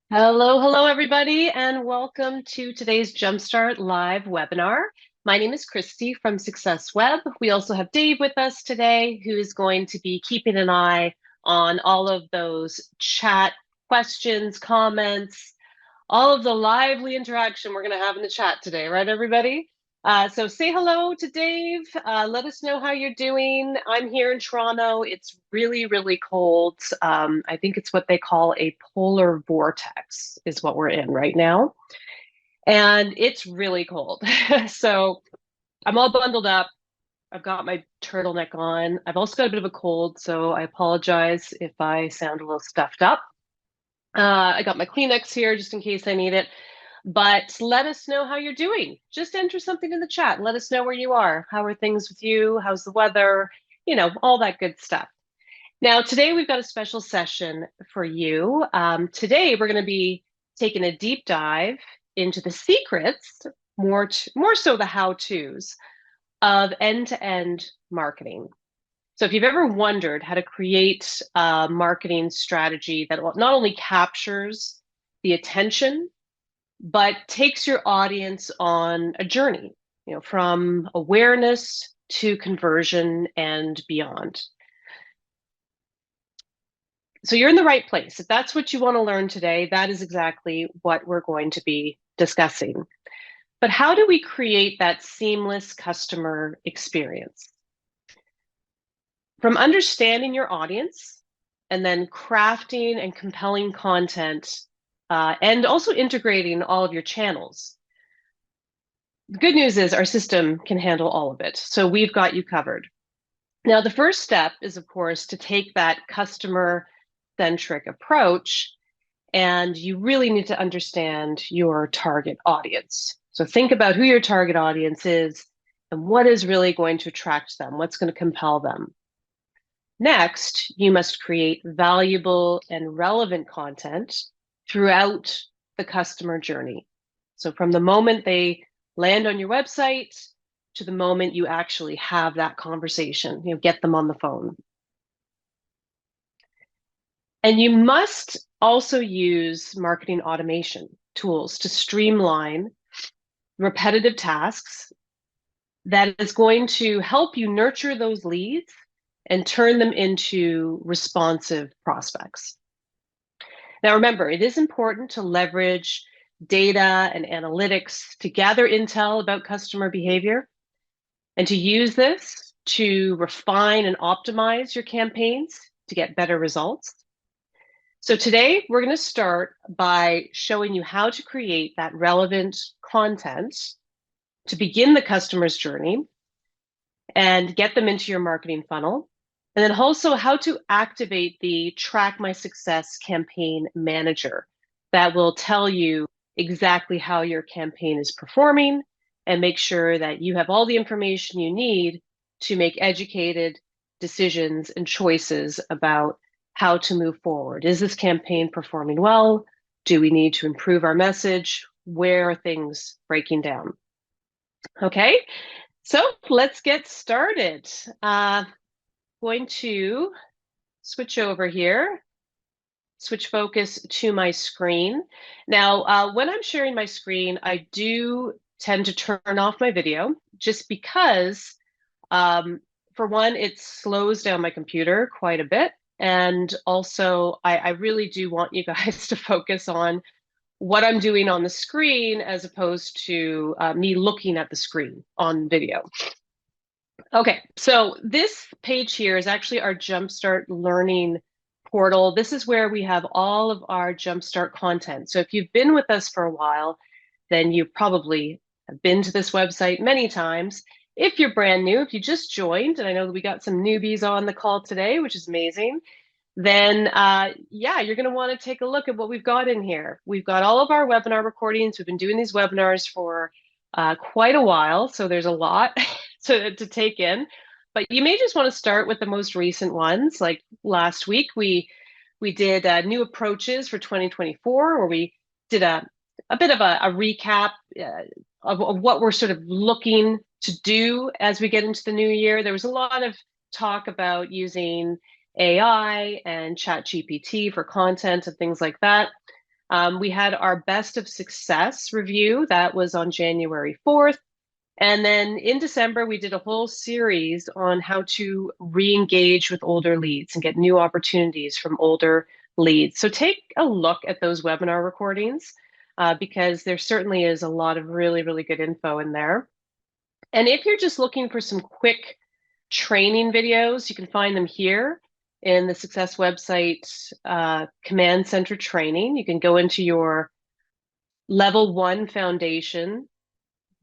Hello, everybody, and welcome to today's Jumpstart live webinar. My name is Christy from Success Web. We also have Dave with us today, who is going to be keeping an eye on all of those chat questions, comments, all of the lively interaction we're going to have in the chat today, right, everybody? So say hello to Dave. Let us know how you're doing. I'm here in Toronto. It's really, really cold. I think it's what they call a polar vortex is what we're in right now. And it's really cold. So I'm all bundled up. I've got my turtleneck on. I've also got a bit of a cold, so I apologize if I sound a little stuffed up. I got my Kleenex here just in case I need it. But let us know how you're doing. Just enter something in the chat and let us know where you are. How are things with you? How's the weather? All that good stuff. Now, today we've got a special session for you. Today we're going to be taking a deep dive into the secrets, more so the how-tos of end-to-end marketing. So if you've ever wondered how to create a marketing strategy that not only captures the attention but takes your audience on a journey, from awareness to conversion and beyond. So you're in the right place. If that's what you want to learn today, that is exactly what we're going to be discussing. But how do we create that seamless customer experience? From understanding your audience and then crafting and compelling content and also integrating all of your channels. The good news is our system can handle all of it. So we've got you covered. Now, the first step is, of course, to take that customer-centric approach, and you really need to understand your target audience. So think about who your target audience is and what is really going to attract them, what's going to compel them. Next, you must create valuable and relevant content throughout the customer journey. So from the moment they land on your website to the moment you actually have that conversation, get them on the phone. And you must also use marketing automation tools to streamline repetitive tasks that is going to help you nurture those leads and turn them into responsive prospects. Now, remember, it is important to leverage data and analytics to gather intel about customer behavior and to use this to refine and optimize your campaigns to get better results. So today, we're going to start by showing you how to create that relevant content to begin the customer's journey and get them into your marketing funnel. And then also how to activate the Track My Success campaign manager that will tell you exactly how your campaign is performing and make sure that you have all the information you need to make educated decisions and choices about how to move forward. Is this campaign performing well? Do we need to improve our message? Where are things breaking down? Okay, so let's get started. Going to switch over here, switch focus to my screen. Now, when I'm sharing my screen, I do tend to turn off my video just because, for one, it slows down my computer quite a bit. And also, I really do want you guys to focus on what I'm doing on the screen as opposed to me looking at the screen on video. Okay, so this page here is actually our Jumpstart learning portal. This is where we have all of our Jumpstart content. So if you've been with us for a while, then you probably have been to this website many times. If you're brand new, if you just joined, and I know that we got some newbies on the call today, which is amazing, then yeah, you're going to want to take a look at what we've got in here. We've got all of our webinar recordings. We've been doing these webinars for quite a while, so there's a lot to take in. But you may just want to start with the most recent ones. Like last week, we did new approaches for 2024, where we did a bit of a recap of what we're sort of looking to do as we get into the new year. There was a lot of talk about using AI and ChatGPT for content and things like that. We had our Best of Success review that was on January 4th. And then in December, we did a whole series on how to re-engage with older leads and get new opportunities from older leads. So take a look at those webinar recordings because there certainly is a lot of really, really good info in there. And if you're just looking for some quick training videos, you can find them here in the Success website, Command Center Training. You can go into your Level 1 Foundation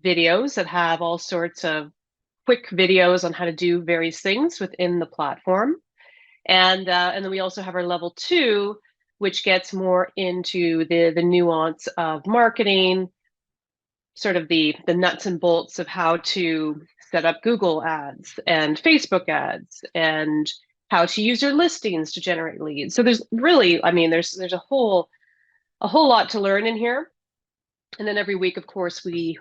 videos that have all sorts of quick videos on how to do various things within the platform. And then we also have our Level 2, which gets more into the nuance of marketing, sort of the nuts and bolts of how to set up Google ads and Facebook ads and how to use your listings to generate leads. So there's really, I mean, there's a whole lot to learn in here. And then every week, of course, we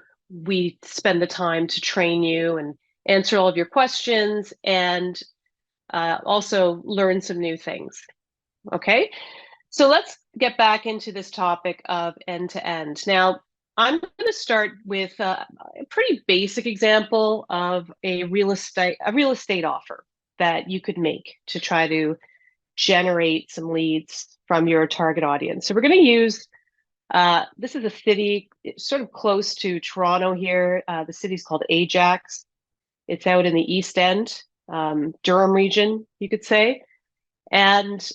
spend the time to train you and answer all of your questions and also learn some new things. Okay, so let's get back into this topic of end-to-end. Now, I'm going to start with a pretty basic example of a real estate offer that you could make to try to generate some leads from your target audience. So we're going to use this is a city sort of close to Toronto here. The city's called Ajax. It's out in the East End, Durham region, you could say. And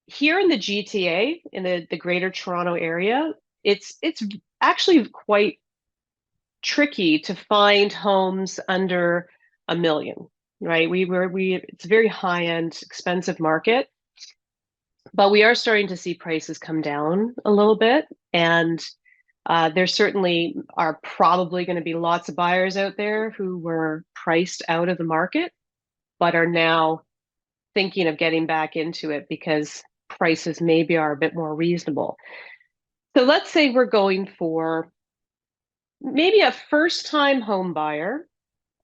here in the GTA, in the Greater Toronto area, it's actually quite tricky to find homes under $1 million, right? It's a very high-end, expensive market, but we are starting to see prices come down a little bit, and there certainly are probably going to be lots of buyers out there who were priced out of the market, but are now thinking of getting back into it because prices maybe are a bit more reasonable. So let's say we're going for maybe a first-time home buyer,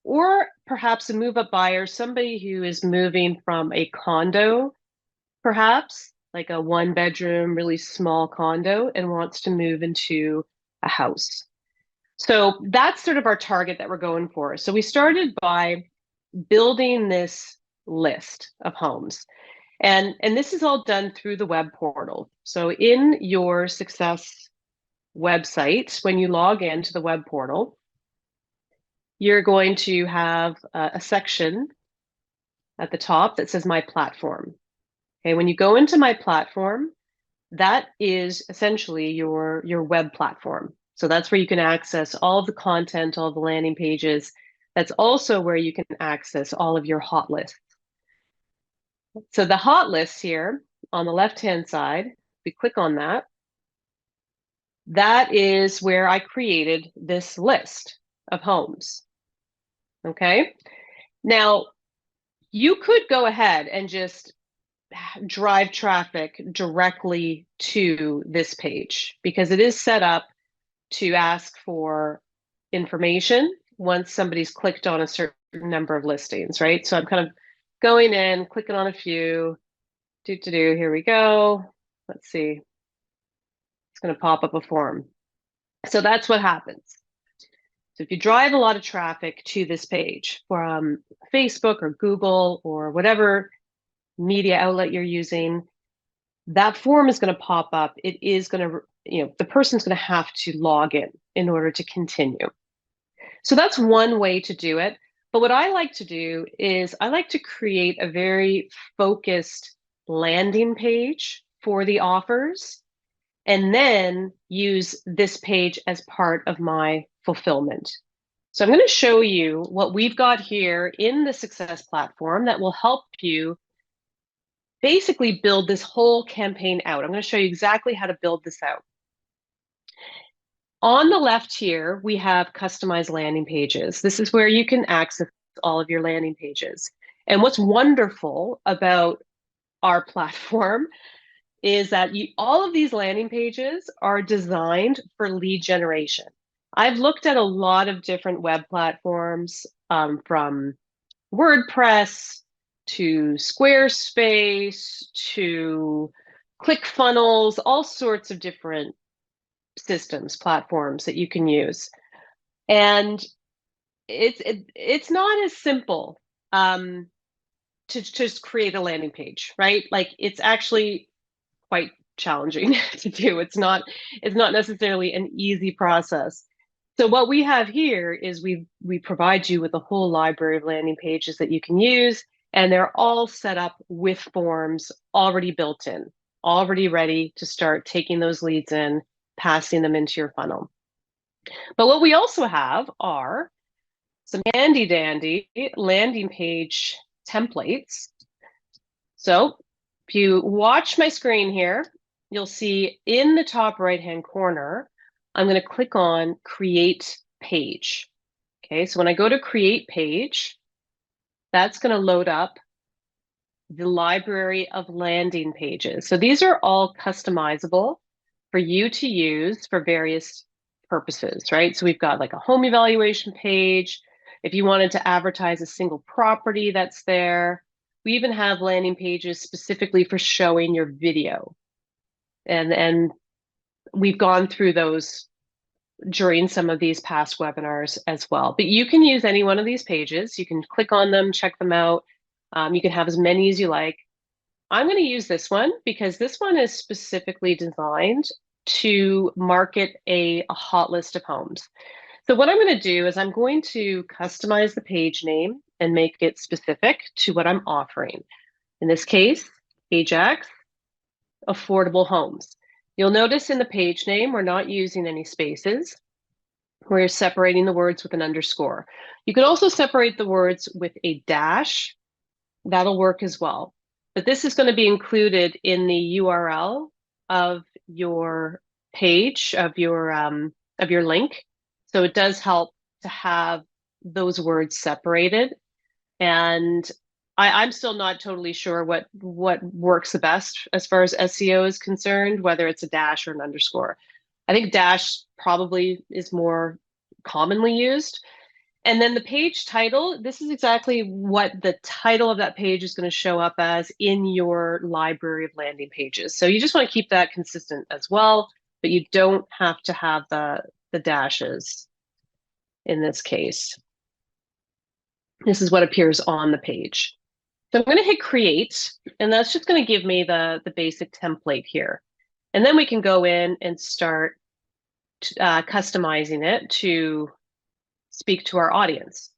or perhaps a move-up buyer, somebody who is moving from a condo, perhaps like a one-bedroom, really small condo, and wants to move into a house. So that's sort of our target that we're going for. So we started by building this list of homes. And this is all done through the web portal. So in your Success website, when you log into the web portal, you're going to have a section at the top that says My Platform. Okay, when you go into My Platform, that is essentially your web platform. So that's where you can access all of the content, all the landing pages. That's also where you can access all of your hot lists. So the hot lists here on the left-hand side, if we click on that, that is where I created this list of homes. Okay. Now, you could go ahead and just drive traffic directly to this page because it is set up to ask for information once somebody's clicked on a certain number of listings, right? So I'm kind of going in, clicking on a few. Here we go. Let's see. It's going to pop up a form. So that's what happens. So if you drive a lot of traffic to this page from Facebook or Google or whatever media outlet you're using, that form is going to pop up. It is going to, the person's going to have to log in order to continue. So that's one way to do it. But what I like to do is I like to create a very focused landing page for the offers, and then use this page as part of my fulfillment. So I'm going to show you what we've got here in the Success platform that will help you basically build this whole campaign out. I'm going to show you exactly how to build this out. On the left here, we have customized landing pages. This is where you can access all of your landing pages. And what's wonderful about our platform is that all of these landing pages are designed for lead generation. I've looked at a lot of different web platforms, from WordPress to Squarespace to ClickFunnels, all sorts of different systems, platforms that you can use. And it's not as simple to just create a landing page, right? Like it's actually quite challenging to do. It's not necessarily an easy process. So what we have here is we provide you with a whole library of landing pages that you can use, and they're all set up with forms already built in, already ready to start taking those leads in, passing them into your funnel. But what we also have are some handy dandy landing page templates. So if you watch my screen here, you'll see in the top right-hand corner, I'm going to click on Create Page. Okay, so when I go to Create Page, that's going to load up the library of landing pages. So these are all customizable for you to use for various purposes, right? So we've got like a home evaluation page. If you wanted to advertise a single property, that's there. We even have landing pages specifically for showing your video. And we've gone through those during some of these past webinars as well. But you can use any one of these pages. You can click on them, check them out. You can have as many as you like. I'm going to use this one because this one is specifically designed to market a hot list of homes. So what I'm going to do is I'm going to customize the page name and make it specific to what I'm offering. In this case, Ajax Affordable Homes. You'll notice in the page name, we're not using any spaces. We're separating the words with an underscore. You could also separate the words with a dash. That'll work as well. But this is going to be included in the URL of your page, of your link. So it does help to have those words separated. And I'm still not totally sure what works the best as far as SEO is concerned, whether it's a dash or an underscore. I think dash probably is more commonly used. And then the page title, this is exactly what the title of that page is going to show up as in your library of landing pages. So you just want to keep that consistent as well, but you don't have to have the dashes in this case. This is what appears on the page. So I'm going to hit create, and that's just going to give me the basic template here. And then we can go in and start customizing it to speak to our audience.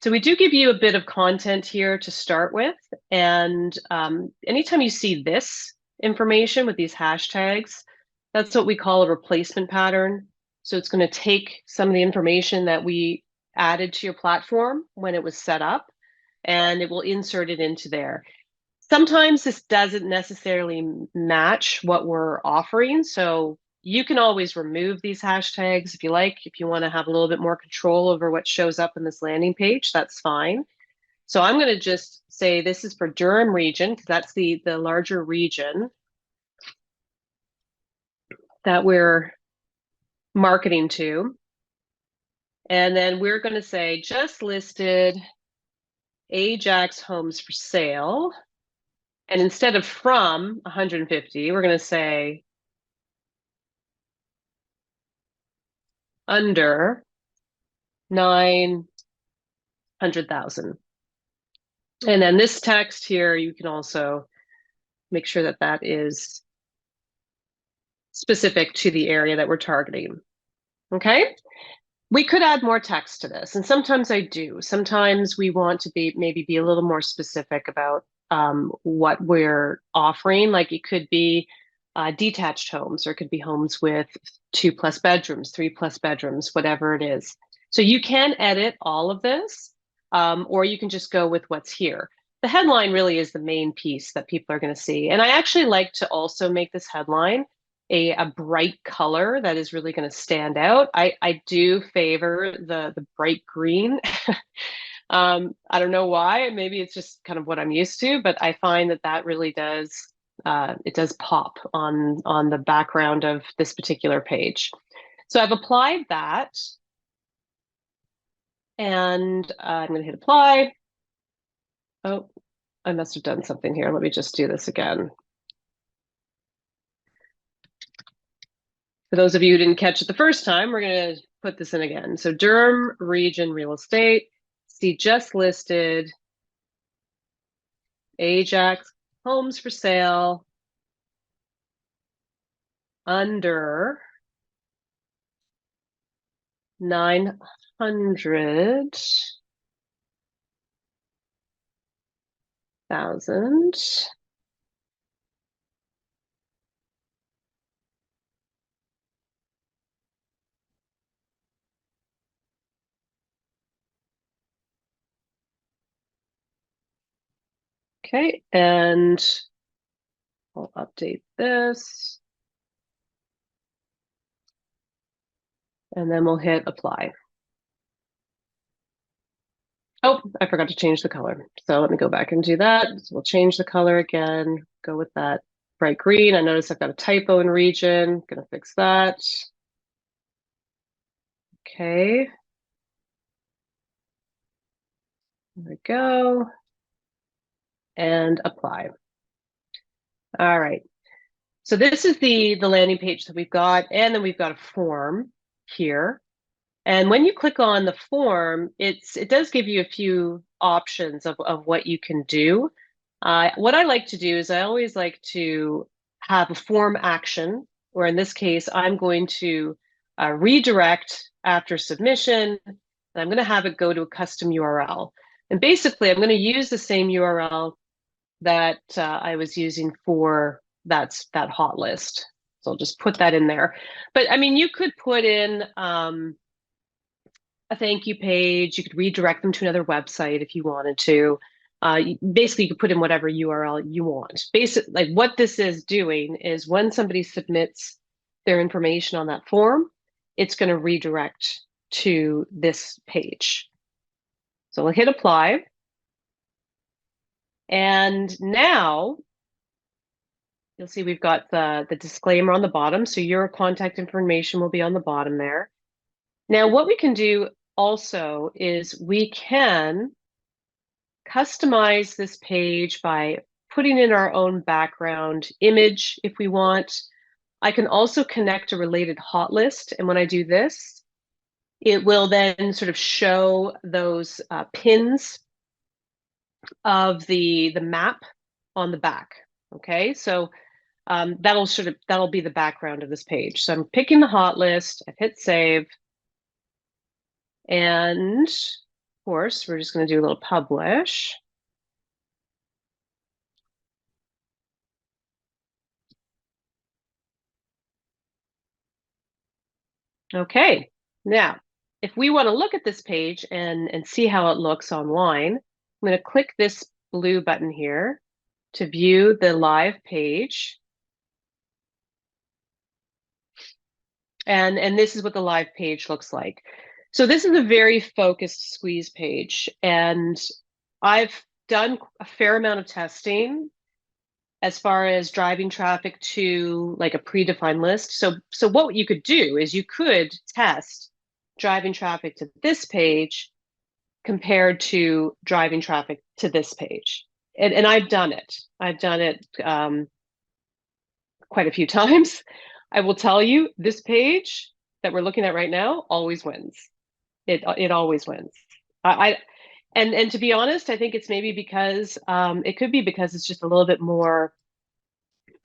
So we do give you a bit of content here to start with. And anytime you see this information with these hashtags, that's what we call a replacement pattern. So it's going to take some of the information that we added to your platform when it was set up, and it will insert it into there. Sometimes this doesn't necessarily match what we're offering. So you can always remove these hashtags if you like. If you want to have a little bit more control over what shows up in this landing page, that's fine. So I'm going to just say this is for Durham region, because that's the larger region that we're marketing to. And then we're going to say just listed Ajax homes for sale. And instead of from 150, we're going to say under 900,000. And then this text here, you can also make sure that that is specific to the area that we're targeting. Okay. We could add more text to this, and sometimes I do. Sometimes we want to maybe be a little more specific about what we're offering. Like it could be detached homes, or it could be homes with 2+ bedrooms, 3+ bedrooms, whatever it is. So you can edit all of this, or you can just go with what's here. The headline really is the main piece that people are going to see. And I actually like to also make this headline a bright color that is really going to stand out. I do favor the bright green. I don't know why. Maybe it's just kind of what I'm used to, but I find that that really does it does pop on the background of this particular page. So I've applied that, and I'm going to hit apply. Oh, I must have done something here. Let me just do this again. For those of you who didn't catch it the first time, we're going to put this in again. So Durham Region Real Estate, see just listed, Ajax homes for sale under 900,000. Okay, and I'll update this. And then we'll hit apply. Oh, I forgot to change the color. So let me go back and do that. So we'll change the color again, go with that bright green. I noticed I've got a typo in region. Gonna fix that. Okay. There we go. And apply. All right. So this is the landing page that we've got, and then we've got a form here. And when you click on the form, it does give you a few options of what you can do. What I like to do is I always like to have a form action, or in this case, I'm going to redirect after submission, and I'm going to have it go to a custom URL. And basically, I'm going to use the same URL that I was using for that hot list. So I'll just put that in there. But I mean, you could put in a thank you page. You could redirect them to another website if you wanted to. Basically, you could put in whatever URL you want. Basically, like what this is doing is when somebody submits their information on that form, it's going to redirect to this page. So we'll hit apply. And now you'll see we've got the disclaimer on the bottom. So your contact information will be on the bottom there. Now, what we can do also is we can customize this page by putting in our own background image if we want. I can also connect a related hot list. And when I do this, it will then sort of show those pins of the map on the back. Okay, so that'll be the background of this page. So I'm picking the hot list, I've hit save. And of course, we're just going to do a little publish. Okay, now, if we want to look at this page and see how it looks online, I'm going to click this blue button here to view the live page. And this is what the live page looks like. So this is a very focused squeeze page, and I've done a fair amount of testing as far as driving traffic to like a predefined list. So what you could do is you could test driving traffic to this page compared to driving traffic to this page. And I've done it. I've done it quite a few times. I will tell you, this page that we're looking at right now always wins. It always wins. And to be honest, I think it's maybe because it could be because it's just a little bit more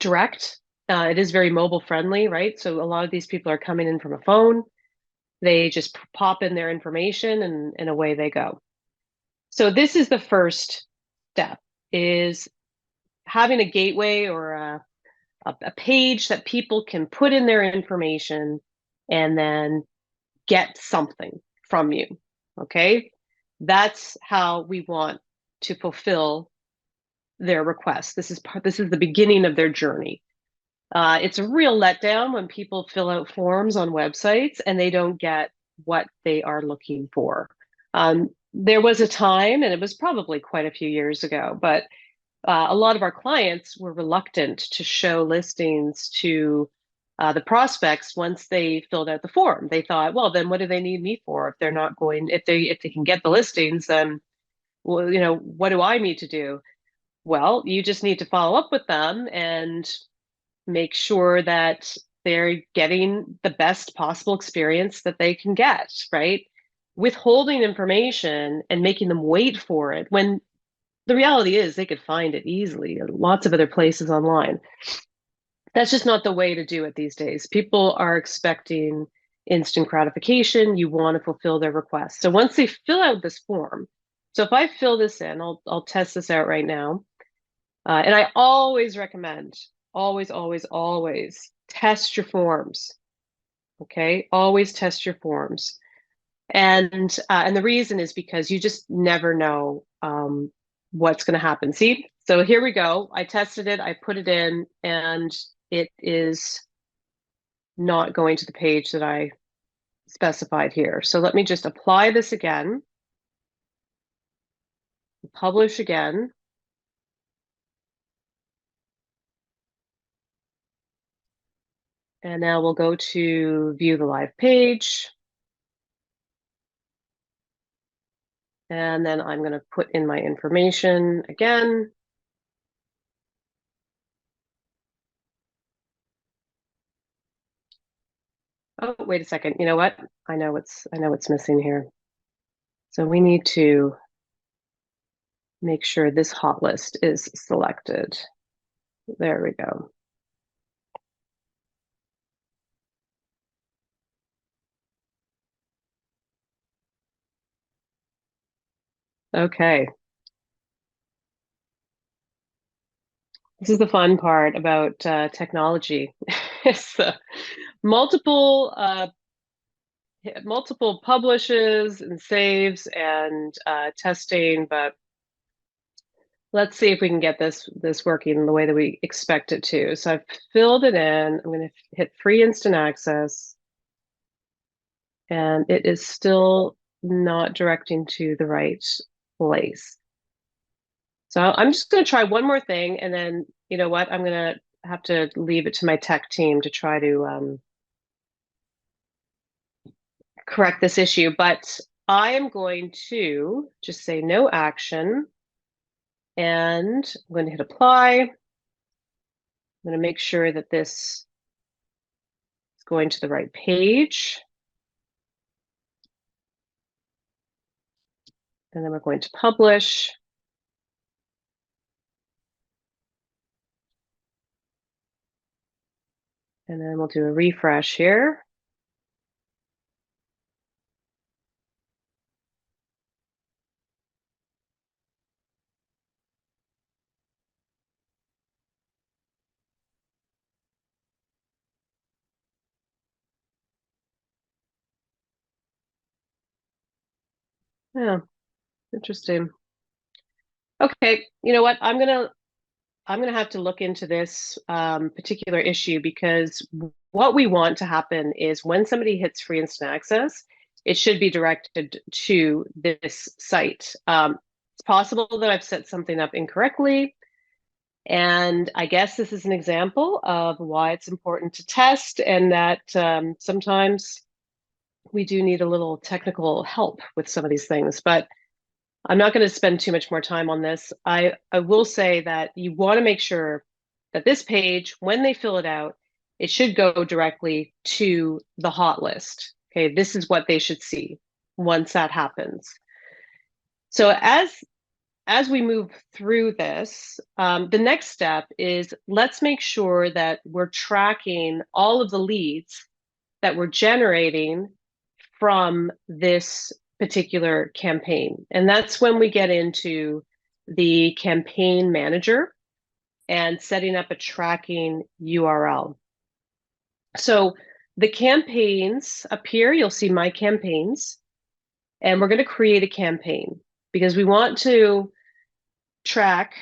direct. It is very mobile friendly, right? So a lot of these people are coming in from a phone. They just pop in their information and away they go. So this is the first step, is having a gateway or a page that people can put in their information and then get something from you. Okay, that's how we want to fulfill their request. This is the beginning of their journey. It's a real letdown when people fill out forms on websites and they don't get what they are looking for. There was a time, and it was probably quite a few years ago, but a lot of our clients were reluctant to show listings to the prospects once they filled out the form. They thought, well, then what do they need me for if they're not going? If they can get the listings, then well, what do I need to do? Well, you just need to follow up with them and make sure that they're getting the best possible experience that they can get, right? Withholding information and making them wait for it when the reality is they could find it easily in lots of other places online. That's just not the way to do it these days. People are expecting instant gratification. You want to fulfill their requests. So once they fill out this form, so if I fill this in, I'll test this out right now. And I always recommend, always test your forms. Okay, always test your forms. And the reason is because you just never know what's going to happen. See, so here we go. I tested it. I put it in, and it is not going to the page that I specified here. So let me just apply this again, publish again. And now we'll go to view the live page. And then I'm going to put in my information again. Oh, wait a second. You know what? I know what's missing here. So we need to make sure this hot list is selected. There we go. Okay. This is the fun part about technology. It's multiple multiple publishes and saves and testing, but let's see if we can get this working the way that we expect it to. So I've filled it in. I'm going to hit free instant access, and it is still not directing to the right place. So I'm just going to try one more thing, and then you know what? I'm going to have to leave it to my tech team to try to correct this issue. But I am going to just say no action, and I'm going to hit apply. I'm going to make sure that this is going to the right page. And then we're going to publish. And then we'll do a refresh here. Yeah, interesting. Okay, you know what? I'm gonna have to look into this particular issue because what we want to happen is when somebody hits free instant access, it should be directed to this site. It's possible that I've set something up incorrectly, and I guess this is an example of why it's important to test, and that sometimes we do need a little technical help with some of these things, but I'm not going to spend too much more time on this. I will say that you want to make sure that this page, when they fill it out, it should go directly to the hot list. Okay, this is what they should see once that happens. So as we move through this, the next step is let's make sure that we're tracking all of the leads that we're generating from this particular campaign. And that's when we get into the campaign manager and setting up a tracking URL. So the campaigns up here, you'll see my campaigns, and we're going to create a campaign because we want to track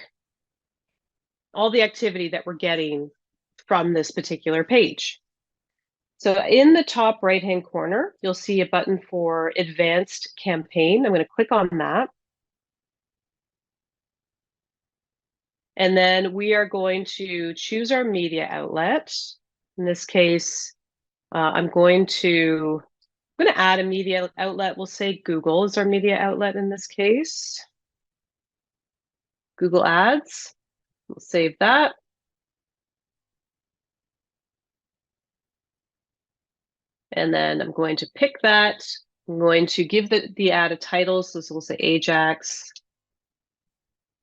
all the activity that we're getting from this particular page. So in the top right-hand corner, you'll see a button for Advanced Campaign. I'm going to click on that. And then we are going to choose our media outlet. In this case, I'm going to add a media outlet. We'll say Google is our media outlet in this case. Google Ads. We'll save that. And then I'm going to pick that. I'm going to give the ad a title. So this will say Ajax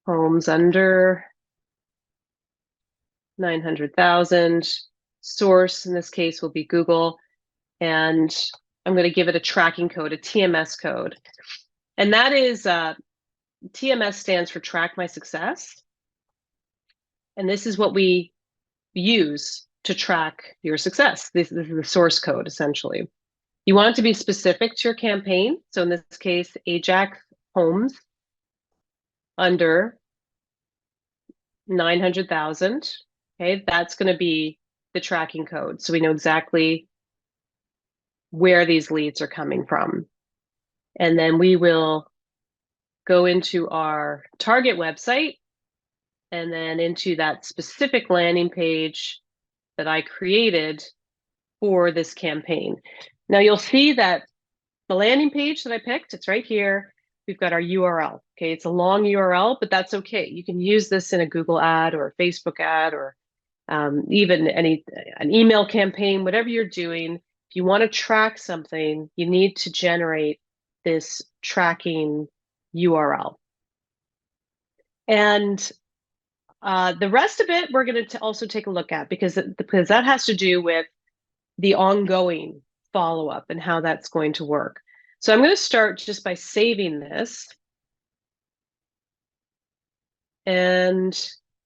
homes under 900,000. Source in this case will be Google. And I'm going to give it a tracking code, a TMS code. And that is TMS stands for Track My Success. And this is what we use to track your success. This is the source code, essentially. You want it to be specific to your campaign. So in this case, Ajax homes under 900,000. Okay, that's going to be the tracking code. So we know exactly where these leads are coming from. And then we will go into our target website and then into that specific landing page that I created for this campaign. Now you'll see that the landing page that I picked, it's right here. We've got our URL. Okay, it's a long URL, but that's okay. You can use this in a Google ad or a Facebook ad or even an email campaign, whatever you're doing. If you want to track something, you need to generate this tracking URL. And the rest of it, we're going to also take a look at because that has to do with the ongoing follow-up and how that's going to work. So I'm going to start just by saving this and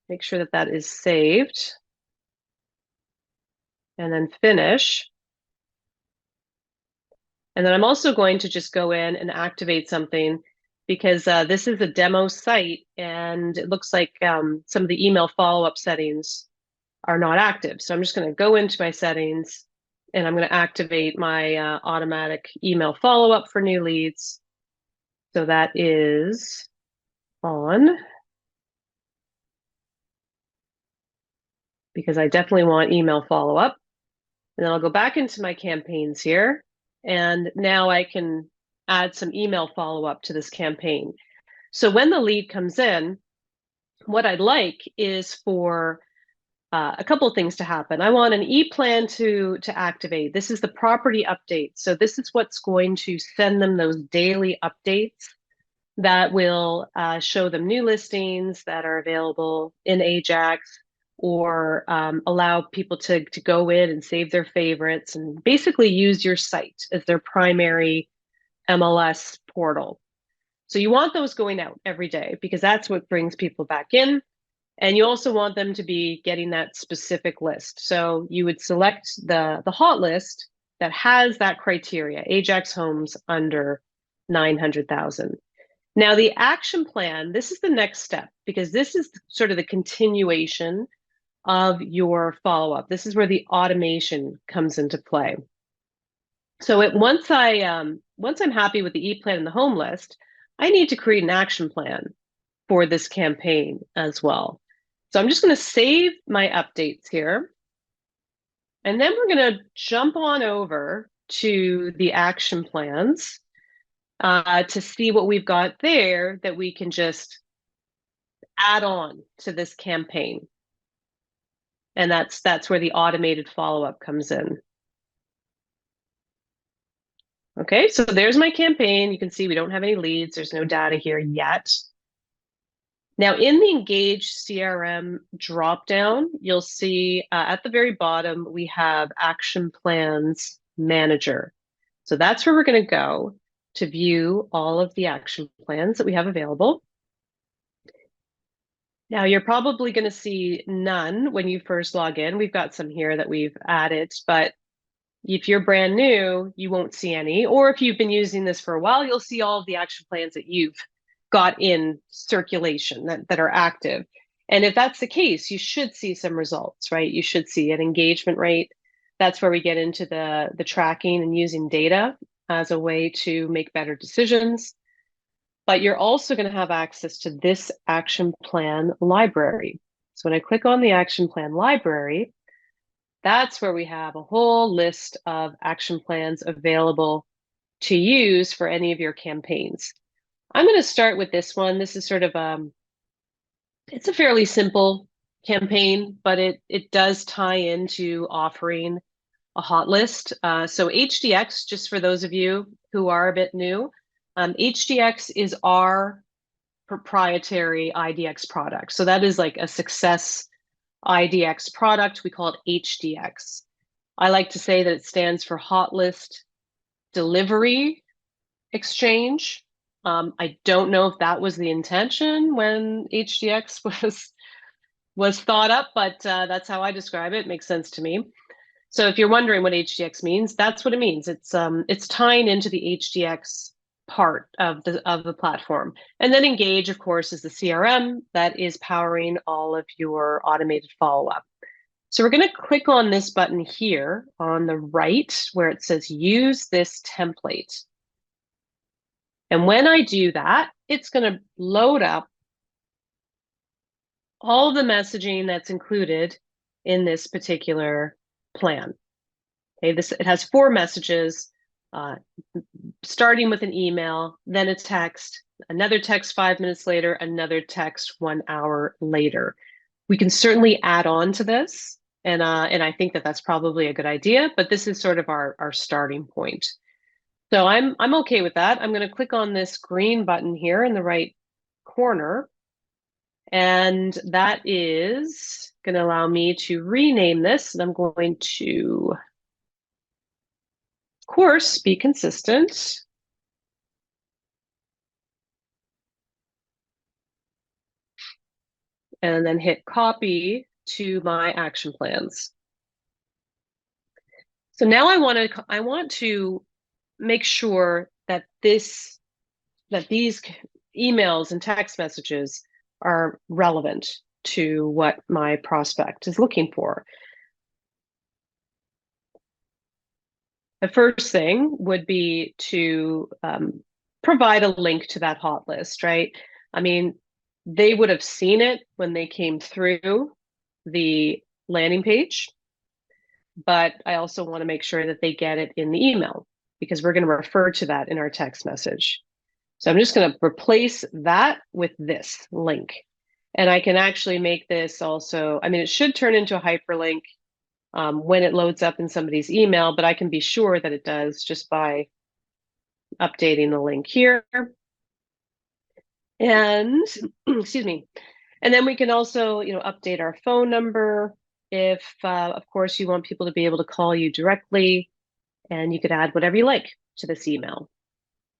make sure that that is saved and then finish. And then I'm also going to just go in and activate something because this is a demo site and it looks like some of the email follow-up settings are not active. So I'm just going to go into my settings and I'm going to activate my automatic email follow-up for new leads. So that is on because I definitely want email follow-up. And then I'll go back into my campaigns here. And now I can add some email follow-up to this campaign. So when the lead comes in, what I'd like is for a couple of things to happen. I want an e-plan to activate. This is the property update. So this is what's going to send them those daily updates that will show them new listings that are available in Ajax or allow people to go in and save their favorites and basically use your site as their primary MLS portal. So you want those going out every day because that's what brings people back in. And you also want them to be getting that specific list. So you would select the hot list that has that criteria, Ajax homes under 900,000. Now the action plan, this is the next step because this is sort of the continuation of your follow-up. This is where the automation comes into play. So once I'm happy with the e-plan and the home list, I need to create an action plan for this campaign as well. So I'm just going to save my updates here. And then we're going to jump on over to the action plans to see what we've got there that we can just add on to this campaign. And that's where the automated follow-up comes in. Okay, so there's my campaign. You can see we don't have any leads. There's no data here yet. Now in the Engage CRM dropdown, you'll see at the very bottom, we have Action Plans Manager. So that's where we're going to go to view all of the action plans that we have available. Now you're probably going to see none when you first log in. We've got some here that we've added, but if you're brand new, you won't see any. Or if you've been using this for a while, you'll see all of the action plans that you've got in circulation that are active. And if that's the case, you should see some results, right? You should see an engagement rate. That's where we get into the tracking and using data as a way to make better decisions. But you're also going to have access to this action plan library. So when I click on the action plan library, that's where we have a whole list of action plans available to use for any of your campaigns. I'm going to start with this one. This is sort of it's a fairly simple campaign, but it does tie into offering a hot list. So HDX, just for those of you who are a bit new, HDX is our proprietary IDX product. So that is like a success IDX product. We call it HDX. I like to say that it stands for Hot List Delivery Exchange. I don't know if that was the intention when HDX was thought up, but that's how I describe it. It makes sense to me. So if you're wondering what HDX means, that's what it means. It's tying into the HDX part of the platform. And then Engage, of course, is the CRM that is powering all of your automated follow-up. So we're going to click on this button here on the right where it says use this template. And when I do that, it's going to load up all the messaging that's included in this particular plan. Okay, it has 4 messages, starting with an email, then a text, another text 5 minutes later, another text 1 hour later. We can certainly add on to this, and I think that that's probably a good idea, but this is sort of our starting point. So I'm okay with that. I'm going to click on this green button here in the right corner, and that is going to allow me to rename this, and I'm going to, of course, be consistent. And then hit copy to my action plans. So now I want to make sure that these emails and text messages are relevant to what my prospect is looking for. The first thing would be to provide a link to that hot list, right? I mean, they would have seen it when they came through the landing page, but I also want to make sure that they get it in the email because we're going to refer to that in our text message. So I'm just going to replace that with this link. And I can actually make this also, I mean, it should turn into a hyperlink when it loads up in somebody's email, but I can be sure that it does just by updating the link here. And excuse me. And then we can also, update our phone number if, of course, you want people to be able to call you directly, and you could add whatever you like to this email.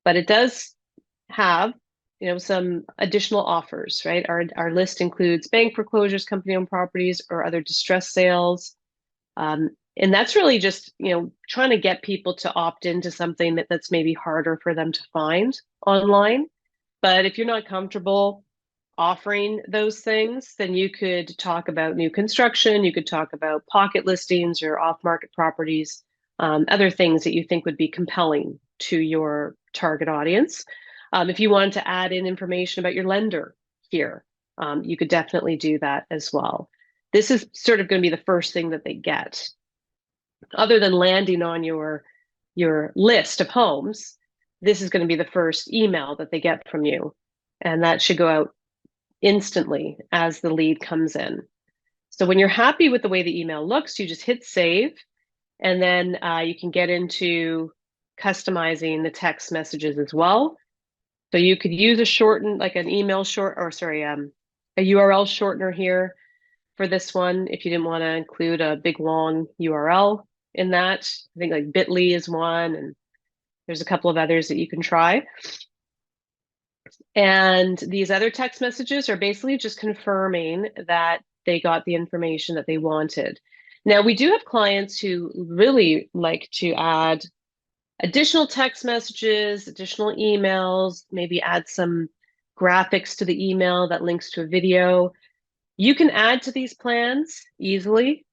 But it does have, some additional offers, right? Our list includes bank foreclosures, company-owned properties, or other distress sales. And that's really just, trying to get people to opt into something that's maybe harder for them to find online. But if you're not comfortable offering those things, then you could talk about new construction, you could talk about pocket listings or off-market properties, other things that you think would be compelling to your target audience. If you wanted to add in information about your lender here, you could definitely do that as well. This is sort of going to be the first thing that they get. Other than landing on your list of homes, this is going to be the first email that they get from you. And that should go out instantly as the lead comes in. So when you're happy with the way the email looks, you just hit save, and then you can get into customizing the text messages as well. So you could use a shortened, like an email short, or sorry, a URL shortener here for this one if you didn't want to include a big long URL in that. I think like bit.ly is one, and there's a couple of others that you can try. And these other text messages are basically just confirming that they got the information that they wanted. Now, we do have clients who really like to add additional text messages, additional emails, maybe add some graphics to the email that links to a video. You can add to these plans easily.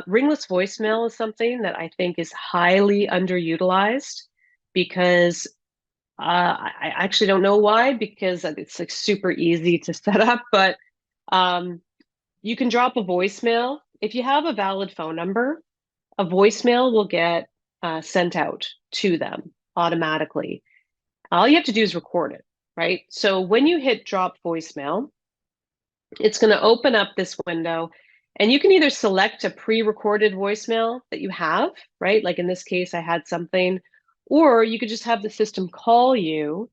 Ringless voicemail is something that I think is highly underutilized because I actually don't know why, because it's like super easy to set up, but you can drop a voicemail. If you have a valid phone number, a voicemail will get sent out to them automatically. All you have to do is record it, right? So when you hit drop voicemail, it's going to open up this window, And you can either select a pre-recorded voicemail that you have, right? Like in this case, I had something, or you could just have the system call you,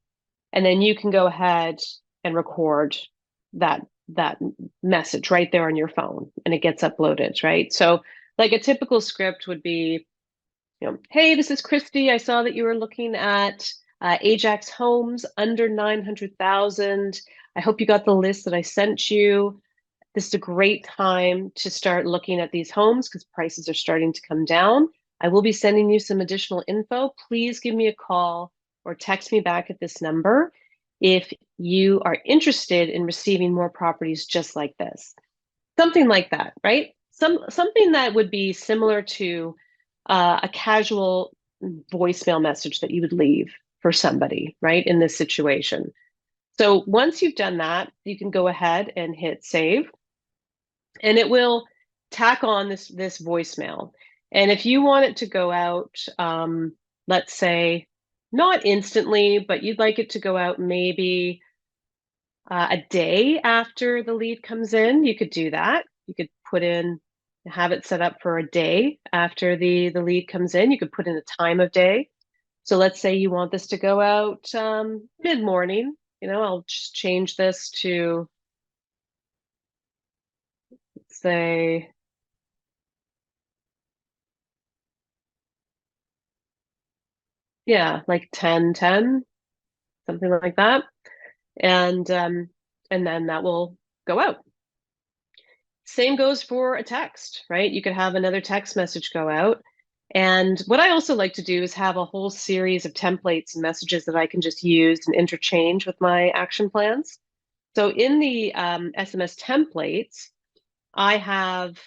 and then you can go ahead and record that message right there on your phone, and it gets uploaded, right? So like a typical script would be, hey, this is Christy. I saw that you were looking at Ajax homes under 900,000. I hope you got the list that I sent you. This is a great time to start looking at these homes because prices are starting to come down. I will be sending you some additional info. Please give me a call or text me back at this number if you are interested in receiving more properties just like this. Something like that, right? Something that would be similar to a casual voicemail message that you would leave for somebody, right, in this situation. So once you've done that, you can go ahead and hit save, and it will tack on this voicemail. And if you want it to go out, let's say not instantly, but you'd like it to go out maybe a day after the lead comes in, you could do that. You could put in, have it set up for a day after the lead comes in. You could put in a time of day. So let's say you want this to go out mid-morning. I'll just change this to, say, yeah, like 10:10, something like that. And then that will go out. Same goes for a text, right? You could have another text message go out. And what I also like to do is have a whole series of templates and messages that I can just use and interchange with my action plans. So in the SMS templates, I have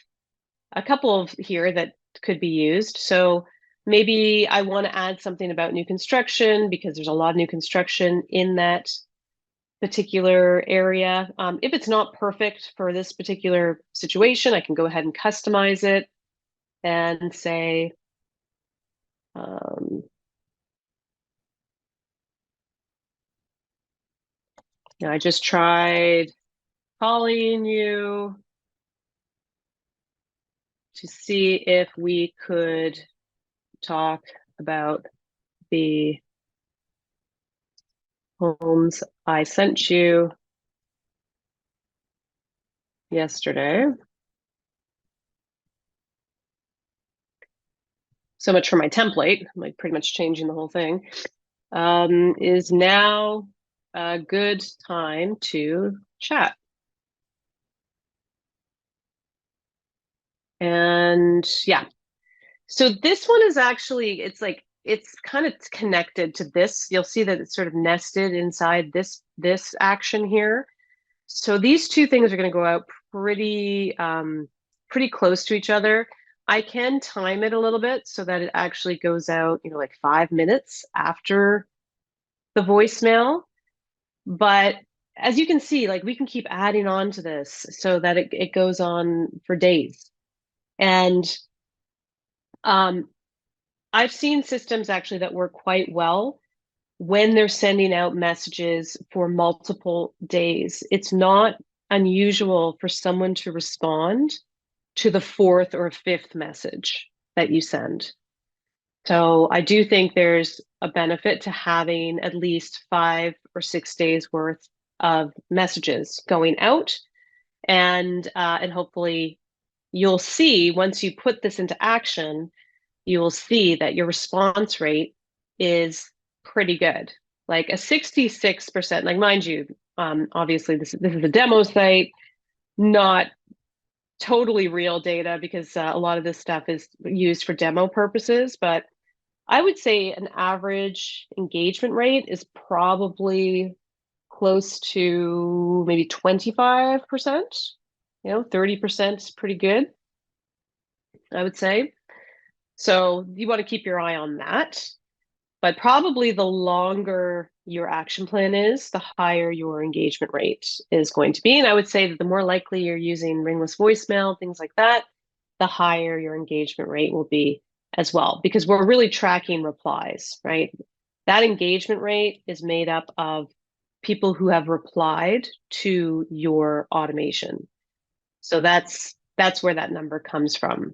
a couple of here that could be used. So maybe I want to add something about new construction because there's a lot of new construction in that particular area. If it's not perfect for this particular situation, I can go ahead and customize it and say, I just tried calling you to see if we could talk about the homes I sent you yesterday. So much for my template. I'm like pretty much changing the whole thing. Is now a good time to chat. And yeah, so this one is actually, it's kind of connected to this. You'll see that it's sort of nested inside this action here. So these two things are going to go out pretty close to each other. I can time it a little bit so that it actually goes out, like 5 minutes after the voicemail. But as you can see, like we can keep adding on to this so that it goes on for days. And I've seen systems actually that work quite well when they're sending out messages for multiple days. It's not unusual for someone to respond to the fourth or fifth message that you send. So I do think there's a benefit to having at least 5 or 6 days worth of messages going out. And hopefully you'll see once you put this into action, you will see that your response rate is pretty good. Like a 66%, like mind you, obviously this is a demo site, not totally real data because a lot of this stuff is used for demo purposes, but I would say an average engagement rate is probably close to maybe 25%, 30% is pretty good, I would say. So you want to keep your eye on that. But probably the longer your action plan is, the higher your engagement rate is going to be. And I would say that the more likely you're using ringless voicemail, things like that, the higher your engagement rate will be as well, because we're really tracking replies, right? That engagement rate is made up of people who have replied to your automation. So that's That's where that number comes from.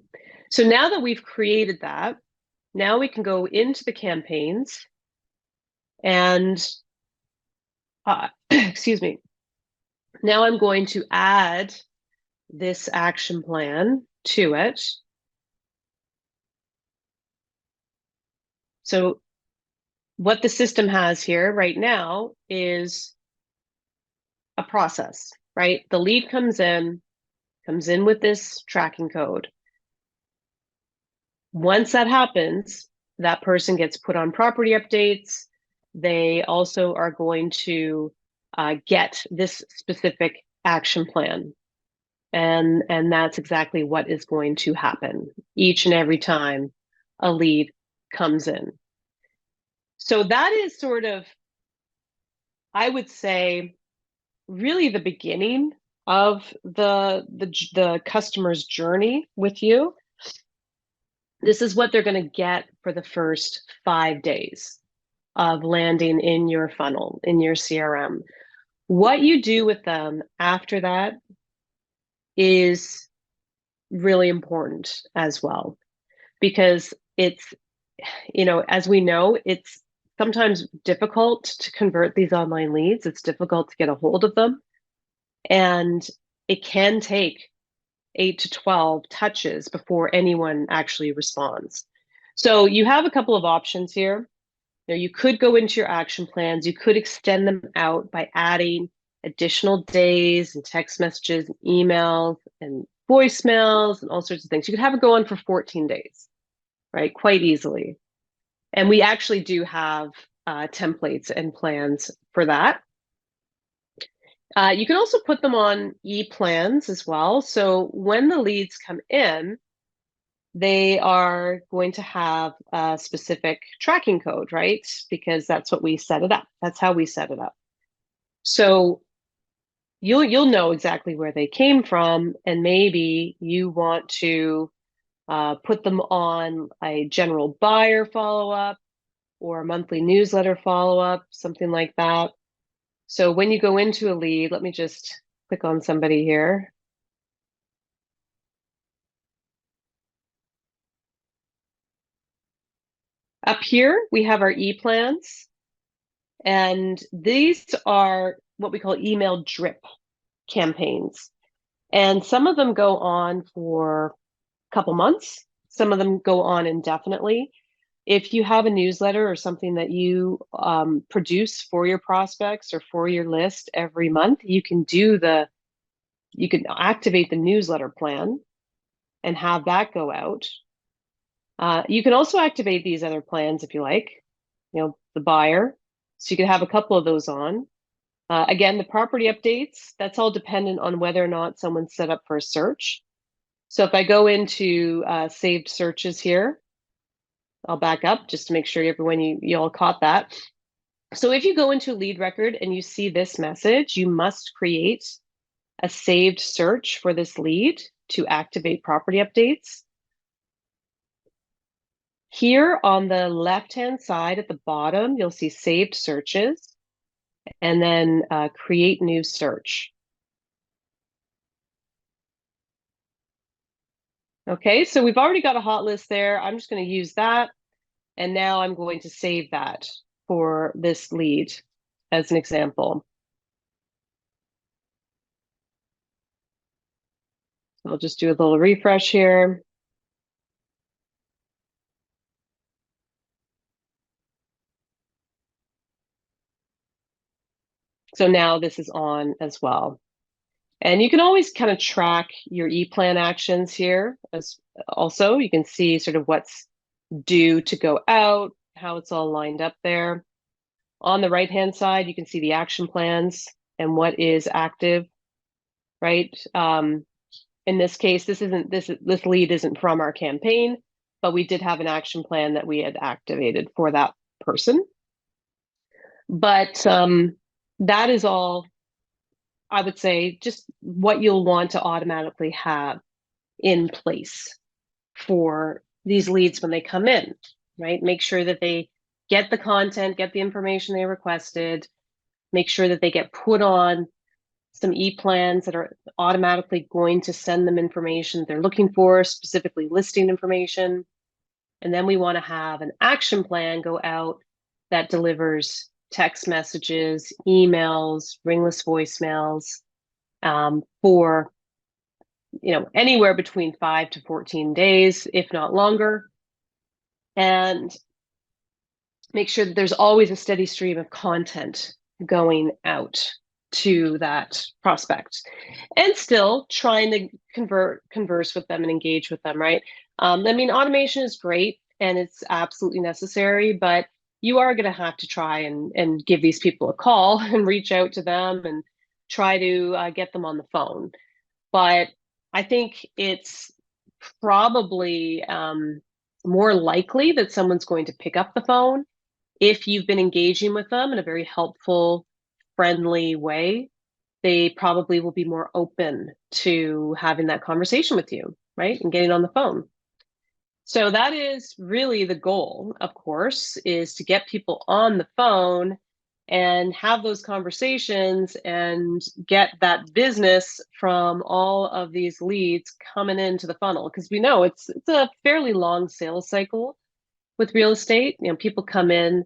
So now that we've created that, now we can go into the campaigns and, excuse me, now I'm going to add this action plan to it. So what the system has here right now is a process, right? The lead comes in with this tracking code. Once that happens, that person gets put on property updates. They also are going to get this specific action plan. And that's exactly what is going to happen each and every time a lead comes in. So that is sort of, I would say, really the beginning of the customer's journey with you. This is what they're going to get for the first 5 days of landing in your funnel, in your CRM. What you do with them after that is really important as well, because it's, as we know, it's sometimes difficult to convert these online leads. It's difficult to get a hold of them. And it can take 8 to 12 touches before anyone actually responds. So you have a couple of options here. You could go into your action plans. You could extend them out by adding additional days and text messages and emails and voicemails and all sorts of things. You could have it go on for 14 days, right? Quite easily. And we actually do have templates and plans for that. You can also put them on e-plans as well. So when the leads come in, they are going to have a specific tracking code, right? Because that's what we set it up. That's how we set it up. So you'll know exactly where they came from, and maybe you want to put them on a general buyer follow-up or a monthly newsletter follow-up, something like that. So when you go into a lead, let me just click on somebody here. Up here, we have our e-plans, and these are what we call email drip campaigns. And some of them go on for a couple months. Some of them go on indefinitely. If you have a newsletter or something that you produce for your prospects or for your list every month, you can activate the newsletter plan and have that go out. You can also activate these other plans if you like, the buyer. So you can have a couple of those on. Again, the property updates, that's all dependent on whether or not someone's set up for a search. So if I go into saved searches here, I'll back up just to make sure everyone, you all caught that. So if you go into lead record and you see this message, you must create a saved search for this lead to activate property updates. Here on the left-hand side at the bottom, you'll see saved searches and then create new search. Okay, so we've already got a hot list there. I'm just going to use that. And now I'm going to save that for this lead as an example. I'll just do a little refresh here. So now this is on as well. And you can always kind of track your e-plan actions here as also. You can see sort of what's due to go out, how it's all lined up there. On the right-hand side, you can see the action plans and what is active, right? In this case, this lead isn't from our campaign, but we did have an action plan that we had activated for that person. But that is all, I would say, just what you'll want to automatically have in place for these leads when they come in, right? Make sure that they get the content, get the information they requested, make sure that they get put on some e-plans that are automatically going to send them information they're looking for, specifically listing information. And then we want to have an action plan go out that delivers text messages, emails, ringless voicemails, for anywhere between 5 to 14 days, if not longer. And make sure that there's always a steady stream of content going out to that prospect, and still trying to converse with them and engage with them, right? I mean, automation is great and it's absolutely necessary, but you are going to have to try and give these people a call and reach out to them and try to get them on the phone. But I think it's probably more likely that someone's going to pick up the phone if you've been engaging with them in a very helpful, friendly way. They probably will be more open to having that conversation with you, right? And getting on the phone. So that is really the goal, of course, is to get people on the phone and have those conversations and get that business from all of these leads coming into the funnel. Because we know it's a fairly long sales cycle with real estate. People come in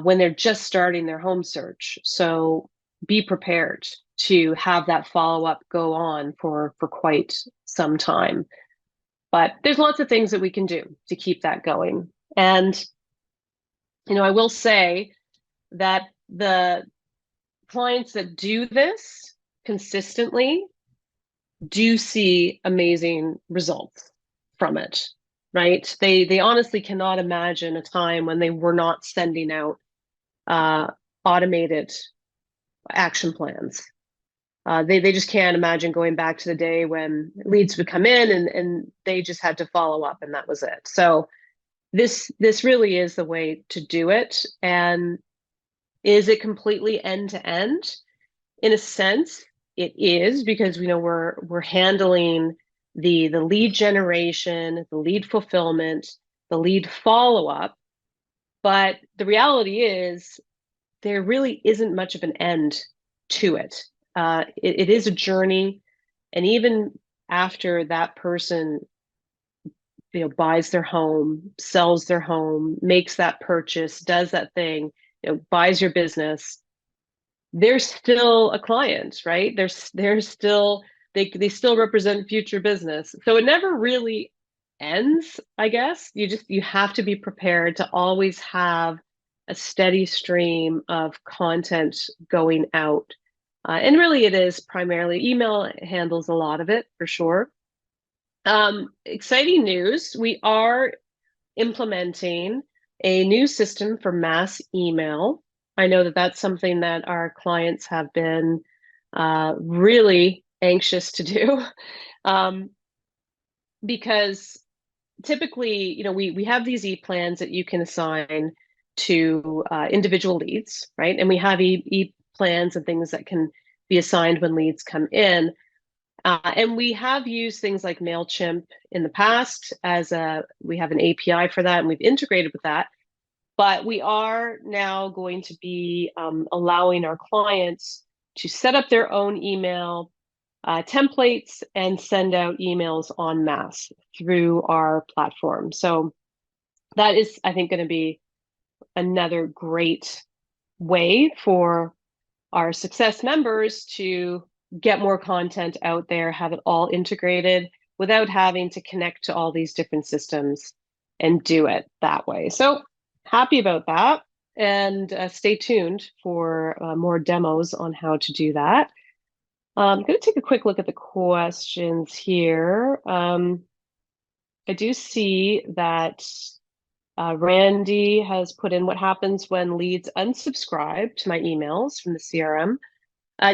when they're just starting their home search. So be prepared to have that follow-up go on for quite some time. But there's lots of things that we can do to keep that going. And, I will say that the clients that do this consistently do see amazing results from it, right? They honestly cannot imagine a time when they were not sending out automated action plans. They just can't imagine going back to the day when leads would come in and they just had to follow up and that was it. So this really is the way to do it. And is it completely end to end? In a sense, it is, because we're handling the lead generation, the lead fulfillment, the lead follow-up. But the reality is there really isn't much of an end to it. It is a journey, and even after that person buys their home, sells their home, makes that purchase, does that thing, buys your business, they're still a client, right? They're still, they still represent future business. So it never really ends, I guess. You have to be prepared to always have a steady stream of content going out. And really it is primarily email handles a lot of it for sure. Exciting news. We are implementing a new system for mass email. I know that that's something that our clients have been really anxious to do, because typically, we have these e-plans that you can assign to individual leads, right? And we have e-plans and things that can be assigned when leads come in. And we have used things like MailChimp in the past we have an API for that and we've integrated with that. But we are now going to be allowing our clients to set up their own email templates and send out emails en masse through our platform. So that is, I think, going to be another great way for our success members to get more content out there, have it all integrated without having to connect to all these different systems and do it that way. So happy about that, and stay tuned for more demos on how to do that. I'm going to take a quick look at the questions here. I do see that Randy has put in, what happens when leads unsubscribe to my emails from the CRM?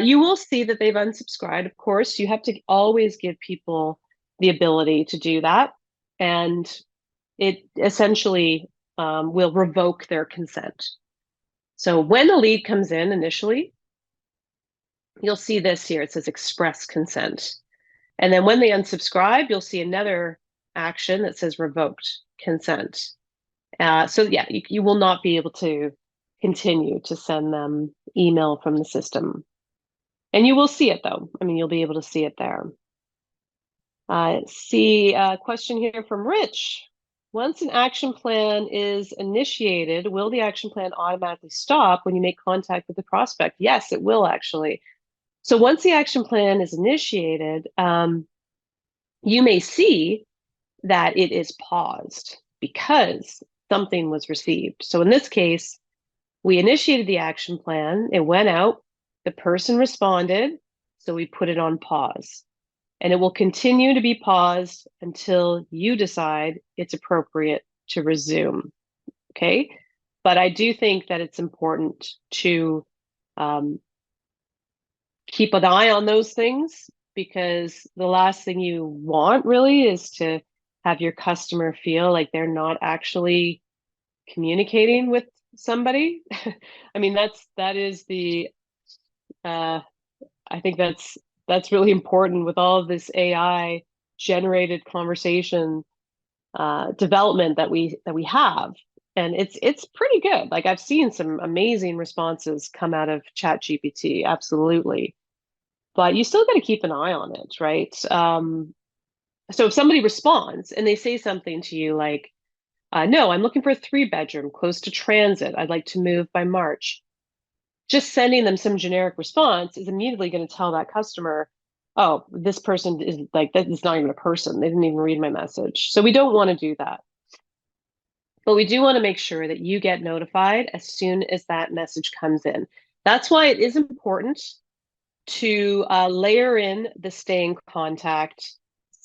You will see that they've unsubscribed. Of course, you have to always give people the ability to do that. And it essentially will revoke their consent. So when a lead comes in initially, you'll see this here. It says express consent. And then when they unsubscribe, you'll see another action that says revoked consent. So yeah, you will not be able to continue to send them email from the system. And you will see it though. I mean, you'll be able to see it there. See a question here from Rich. Once an action plan is initiated, will the action plan automatically stop when you make contact with the prospect? Yes, it will actually. So once the action plan is initiated, you may see that it is paused because something was received. So in this case, we initiated the action plan, it went out, the person responded, so we put it on pause. And it will continue to be paused until you decide it's appropriate to resume. Okay. But I do think that it's important to keep an eye on those things, because the last thing you want really is to have your customer feel like they're not actually communicating with somebody. I mean, that is the I think that's really important with all of this AI generated conversation development that we have, and it's pretty good. Like I've seen some amazing responses come out of ChatGPT, absolutely, but you still got to keep an eye on it, right? So if somebody responds and they say something to you like, "No, I'm looking for a 3-bedroom close to transit. I'd like to move by March." Just sending them some generic response is immediately going to tell that customer, oh, this person is like, that is not even a person. They didn't even read my message. So we don't want to do that. But we do want to make sure that you get notified as soon as that message comes in. That's why it is important to layer in the stay in contact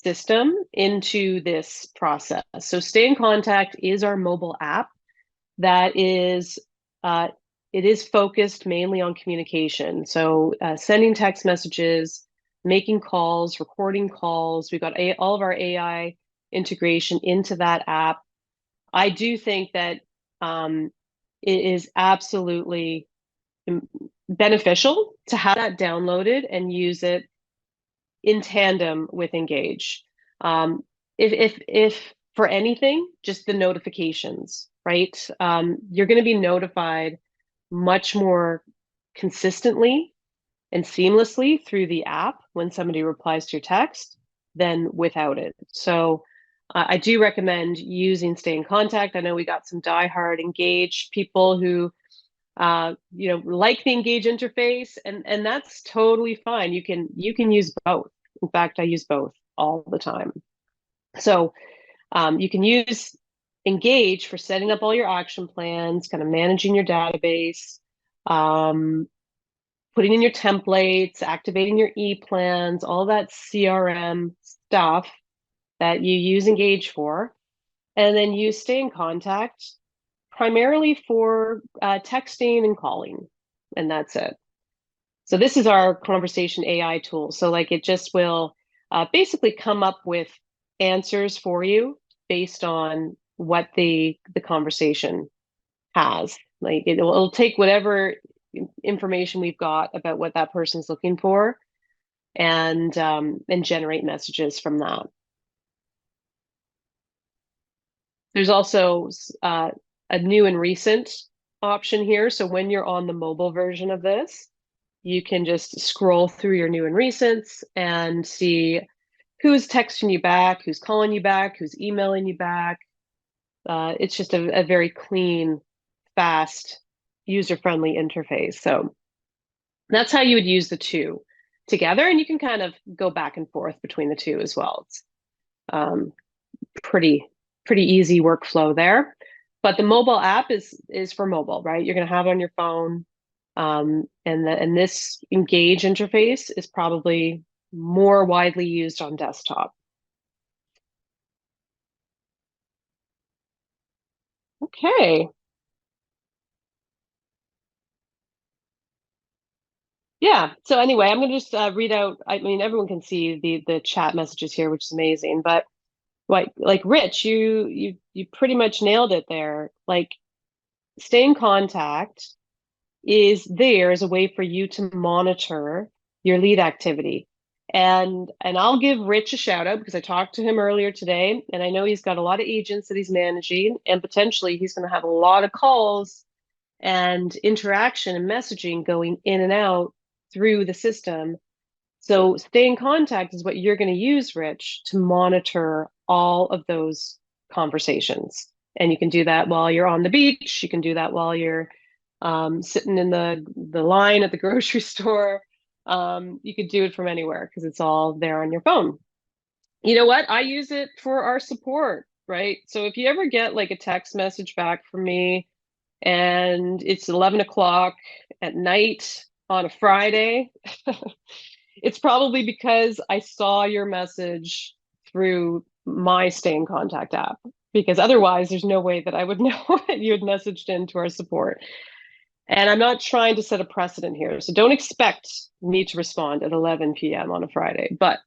system into this process. So stay in contact is our mobile app that is it is focused mainly on communication. So sending text messages, making calls, recording calls. We've got all of our AI integration into that app. I do think that it is absolutely beneficial to have that downloaded and use it in tandem with Engage. If for anything, just the notifications, right? You're going to be notified much more consistently and seamlessly through the app when somebody replies to your text than without it. So I do recommend using Stay in Contact. I know we got some diehard Engage people who like the Engage interface, and that's totally fine. You can use both. In fact, I use both all the time. So you can use Engage for setting up all your action plans, kind of managing your database, putting in your templates, activating your e-plans, all that CRM stuff that you use Engage for, and then you Stay in Contact primarily for texting and calling, and that's it. So this is our conversation AI tool. So like it just will basically come up with answers for you based on what the conversation has. Like it'll take whatever information we've got about what that person's looking for, and generate messages from that. There's also a new and recent option here. So when you're on the mobile version of this, you can just scroll through your new and recents and see who's texting you back, who's calling you back, who's emailing you back. It's just a very clean, fast, user-friendly interface. So that's how you would use the two together, and you can kind of go back and forth between the two as well. It's pretty easy workflow there. But the mobile app is for mobile, right? You're going to have it on your phone. And this Engage interface is probably more widely used on desktop. Okay. Yeah. So anyway, I'm going to just read out. I mean, everyone can see the chat messages here, which is amazing. But like Rich, you pretty much nailed it there. Like, Stay in Contact is there as a way for you to monitor your lead activity. And I'll give Rich a shout out because I talked to him earlier today, and I know he's got a lot of agents that he's managing, and potentially he's going to have a lot of calls and interaction and messaging going in and out through the system. So stay in contact is what you're going to use, Rich, to monitor all of those conversations. And you can do that while you're on the beach. You can do that while you're sitting in the line at the grocery store. You could do it from anywhere because it's all there on your phone. You know what? I use it for our support, right? So if you ever get like a text message back from me and it's 11 o'clock at night on a Friday, it's probably because I saw your message through my Stay in Contact app, because otherwise there's no way that I would know that you had messaged into our support. And I'm not trying to set a precedent here. So don't expect me to respond at 11 p.m. on a Friday. But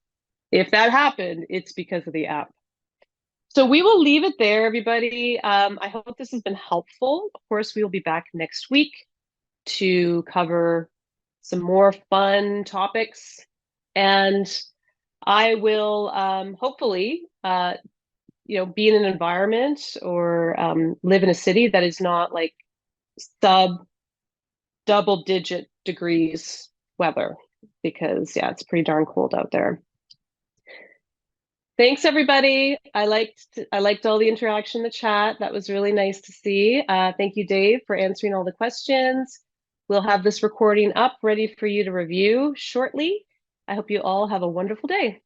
if that happened, it's because of the app. So we will leave it there, everybody. I hope this has been helpful. Of course, we will be back next week to cover some more fun topics. And I will hopefully, be in an environment or live in a city that is not like sub double digit degrees weather, because yeah, it's pretty darn cold out there. Thanks, everybody. I liked all the interaction in the chat. That was really nice to see. Thank you, Dave, for answering all the questions. We'll have this recording up ready for you to review shortly. I hope you all have a wonderful day.